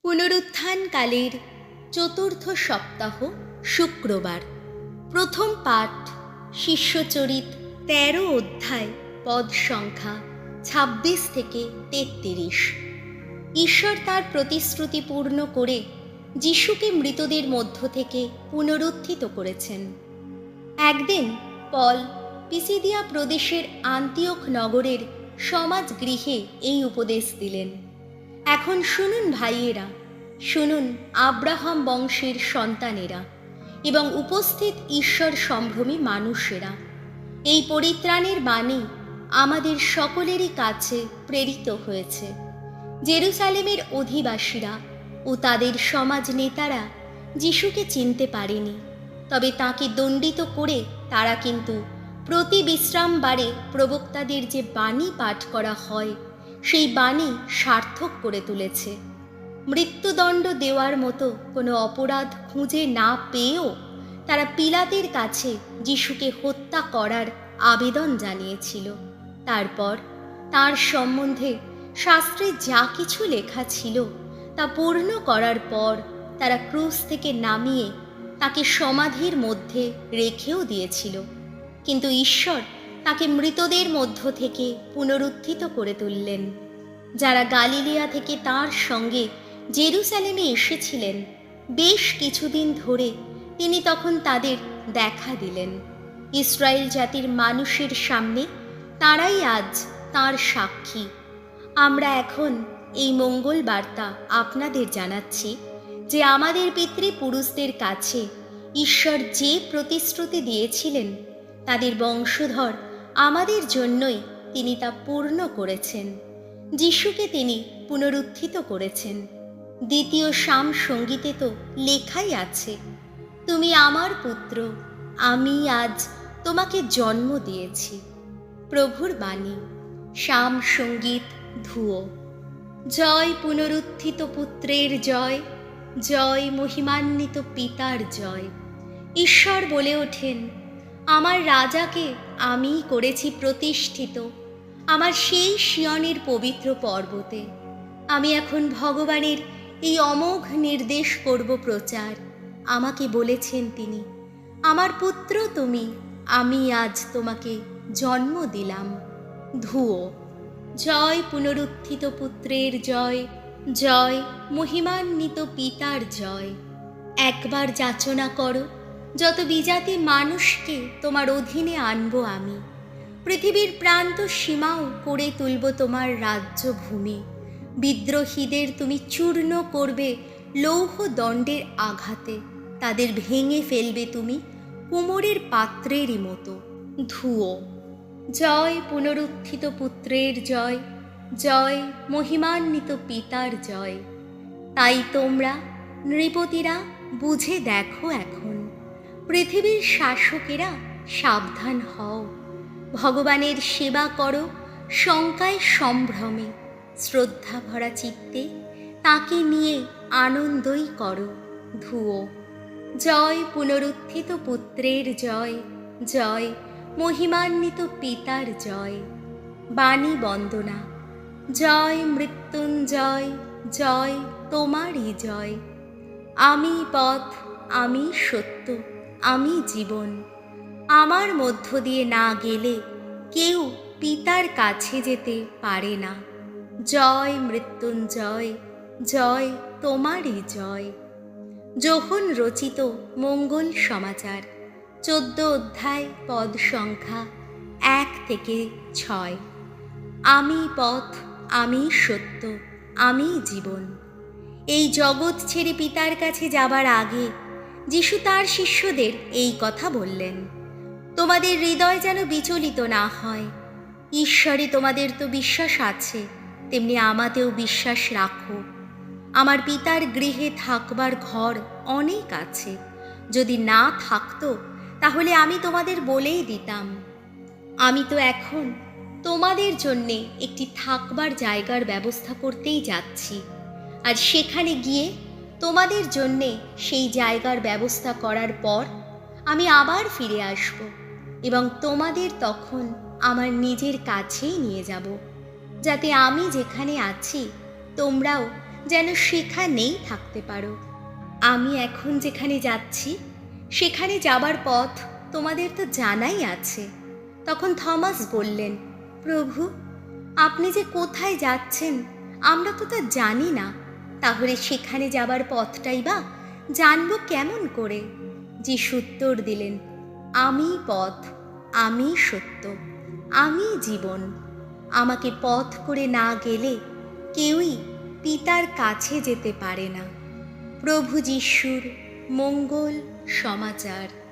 পুনরুত্থানকালের চতুর্থ সপ্তাহ শুক্রবার। প্রথম পাঠ শিষ্যচরিত ১৩ অধ্যায় পদ সংখ্যা ২৬ থেকে ৩৩। ঈশ্বর তার প্রতিশ্রুতি পূর্ণ করে যিশুকে মৃতদের মধ্য থেকে পুনরুত্থিত করেছেন। একদিন পল পিসিদিয়া প্রদেশের আন্তিওখ নগরের সমাজগৃহে এই উপদেশ দিলেন। এখন শুনুন ভাইয়েরা, শুনুন আব্রাহাম বংশের সন্তানেরা এবং উপস্থিত ঈশ্বর সম্ভ্রমী মানুষেরা, এই পরিত্রাণের বাণী আমাদের সকলেরই কাছে প্রেরিত হয়েছে। জেরুসালেমের অধিবাসীরা ও তাদের সমাজ নেতারা যিশুকে চিনতে পারেনি, তবে তাকে দণ্ডিত করে তারা কিন্তু প্রতি বিশ্রামবারে প্রবক্তাদের যে বাণী পাঠ করা হয় সেই বাণী সার্থক করে তুলেছে। মৃত্যুদণ্ড দেওয়ার মতো কোনো অপরাধ খুঁজে না পেয়েও তারা পিলাতের কাছে যিশুকে হত্যা করার আবেদন জানিয়েছিল। তারপর তার সম্বন্ধে শাস্ত্রে যা কিছু লেখা ছিল তা পূর্ণ করার পর তারা ক্রুশ থেকে নামিয়ে তাকে সমাধির মধ্যে রেখেও দিয়েছিল। কিন্তু ঈশ্বর তাকে মৃতদের মধ্য থেকে পুনরুত্থিত করে তুললেন। যারা গালিলিয়া থেকে তার সঙ্গে জেরুসালেমে এসেছিলেন, বেশ কিছুদিন ধরে তিনি তখন তাদের দেখা দিলেন। ইসরায়েল জাতির মানুষের সামনে তারাই আজ তার সাক্ষী। আমরা এখন এই মঙ্গল বার্তা আপনাদের জানাচ্ছি যে আমাদের পিতৃপুরুষদের কাছে ঈশ্বর যে প্রতিশ্রুতি দিয়েছিলেন তাদের বংশধর আমাদের জন্যই তিনি তা পূর্ণ করেছেন। যিশুকে তিনি পুনরুত্থিত করেছেন। দ্বিতীয় সাম সঙ্গীতে তো লেখাই আছে, তুমি আমার পুত্র, আমি আজ তোমাকে জন্ম দিয়েছি। প্রভুর বাণী। সাম সঙ্গীত ধুয়ো। জয় পুনরুত্থিত পুত্রের জয়, জয় মহিমান্বিত পিতার জয়। ঈশ্বর বলে ওঠেন, আমার রাজাকে আমি করেছি প্রতিষ্ঠিত আমার সেই সিয়নের পবিত্র পর্বতে। আমি এখন ভগবানের এই অমোঘ নির্দেশ করব প্রচার। আমাকে বলেছেন তিনি, আমার পুত্র তুমি, আমি আজ তোমাকে জন্ম দিলাম। ধুয়ো। জয় পুনরুত্থিত পুত্রের জয়, জয় মহিমান্বিত পিতার জয়। একবার যাচনা করো, যত বিজাতি মানুষকে তোমার অধীনে আনবো আমি। পৃথিবীর প্রান্ত সীমাও করে তুলব তোমার রাজ্যভূমি। বিদ্রোহীদের তুমি চূর্ণ করবে লৌহ দণ্ডের আঘাতে, তাদের ভেঙে ফেলবে তুমি কুমোরের পাত্রেরই মতো। ধুয়ো। জয় পুনরুত্থিত পুত্রের জয়, জয় মহিমান্বিত পিতার জয়। তাই তোমরা নৃপতিরা বুঝে দেখো এখন, পৃথিবীর শাসকেরা সাবধান হও। ভগবানের সেবা করো শঙ্কায় সম্ভ্রমে, শ্রদ্ধা ভরা চিত্তে তাকে নিয়ে আনন্দই করো। ধুয়ো। জয় পুনরুত্থিত পুত্রের জয়, জয় মহিমান্বিত পিতার জয়। বাণী বন্দনা। জয় মৃত্যুঞ্জয়, জয় তোমারই জয়। আমি পথ, আমি সত্য, আমি জীবন। আমার মধ্য দিয়ে না গেলে কেউ পিতার কাছে যেতে পারে না। জয় মৃত্যুঞ্জয়, জয় তোমারই জয়। যোহন রচিত মঙ্গল সমাচার 14 অধ্যায় পদ সংখ্যা 1 থেকে 6। আমি পথ, আমি সত্য, আমি জীবন। এই জগৎ ছেড়ে পিতার কাছে যাবার আগে যিশু তার শিষ্যদের এই কথা বললেন, তোমাদের হৃদয় যেন বিচলিত না হয়। ঈশ্বরে তোমাদের তো বিশ্বাস আছে, তেমনি আমাতেও বিশ্বাস রাখো। আমার পিতার গৃহে থাকবার ঘর অনেক আছে, যদি না থাকতো তাহলে আমি তোমাদের বলেই দিতাম। আমি তো এখন তোমাদের জন্যে একটি থাকবার জায়গার ব্যবস্থা করতেই যাচ্ছি, আর সেখানে গিয়ে তোমাদের জন্যে সেই জায়গার ব্যবস্থা করার পর আমি আবার ফিরে আসব এবং তোমাদের তখন আমার নিজের কাছেই নিয়ে যাব, যাতে আমি যেখানে আছি তোমরাও যেন সেখানেই থাকতে পারো। আমি এখন যেখানে যাচ্ছি সেখানে যাবার পথ তোমাদের তো জানাই আছে। তখন থমাস বললেন, প্রভু, আপনি যে কোথায় যাচ্ছেন আমরা তো তা জানি না, তাহলে সেখানে যাবার পথটাই বা জানবো কেমন করে? যিশু উত্তর দিলেন, আমি পথ, আমি সত্য, আমি জীবন। আমাকে পথ করে না গেলে কেউই পিতার কাছে যেতে পারে না। প্রভু যিশুর মঙ্গল সমাচার।